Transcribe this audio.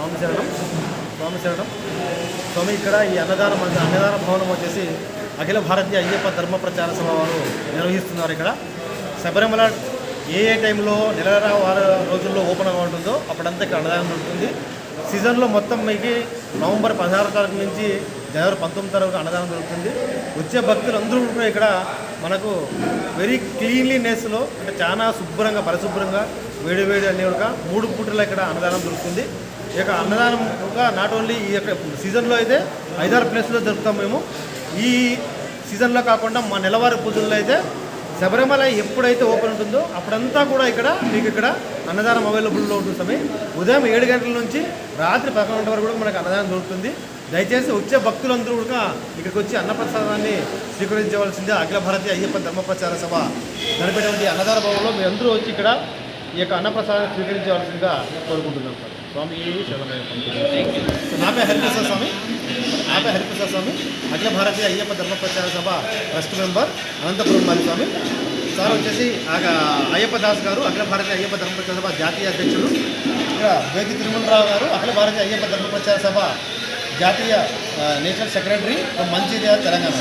స్వామి శరణం. స్వామి శరణం. స్వామి ఇక్కడ ఈ అన్నదాన భవనం వచ్చేసి అఖిల భారతీయ అయ్యప్ప ధర్మ ప్రచార సభ వారు నిర్వహిస్తున్నారు. ఇక్కడ శబరిమల ఏ టైంలో నెల రోజుల్లో ఓపెన్గా ఉంటుందో అప్పుడంతా ఇక్కడ అన్నదానం ఉంటుంది. సీజన్లో మొత్తం మీకు నవంబర్ 16 తారీఖు నుంచి జనవరి 19 తారీఖు అన్నదానం జరుగుతుంది. వచ్చే భక్తులందరూ కూడా ఇక్కడ మనకు వెరీ క్లీన్లీనెస్లో అంటే చాలా శుభ్రంగా పరిశుభ్రంగా వేడి అన్ని కూడా 3 పూటల ఇక్కడ అన్నదానం దొరుకుతుంది. ఈ యొక్క అన్నదానంగా నాట్ ఓన్లీ ఈ యొక్క సీజన్లో అయితే 5-6 ప్లేస్లో జరుపుతాం మేము. ఈ సీజన్లో కాకుండా మా నెలవారీ పూజల్లో అయితే శబరిమల ఎప్పుడైతే ఓపెన్ ఉంటుందో అప్పుడంతా కూడా ఇక్కడ మీకు ఇక్కడ అన్నదానం అవైలబుల్లో ఉంటుంది. సమయం ఉదయం 7 గంటల నుంచి రాత్రి 11 గంటల వరకు కూడా మనకు అన్నదానం దొరుకుతుంది. దయచేసి వచ్చే భక్తులందరూ కూడా ఇక్కడికి వచ్చి అన్నప్రసాదాన్ని స్వీకరించవలసిందే. అఖిల భారతీయ అయ్యప్ప ధర్మ ప్రచార సభ నడిపేటువంటి అన్నదాన భవనంలో మీ అందరూ వచ్చి ఇక్కడ ఈ యొక్క అన్నప్రసాదాన్ని స్వీకరించవలసిందిగా కోరుకుంటున్నాం. సార్ స్వామి నా పేరు హరిప్రసాద్ స్వామి. అఖిల భారతీయ అయ్యప్ప ధర్మ ప్రచార సభ ట్రస్ట్ మెంబర్ అనంతపురం మాది స్వామి. సార్ వచ్చేసి అయ్యప్ప దాస్ గారు అఖిల భారతీయ అయ్యప్ప ధర్మ ప్రచార సభ జాతీయ అధ్యక్షులు. ఇక్కడ వేది తిరుమలరావు గారు అఖిల భారతీయ అయ్యప్ప ధర్మ ప్రచార సభ జాతీయ నేషనల్ సెక్రటరీ మంచిర్యాల తెలంగాణ.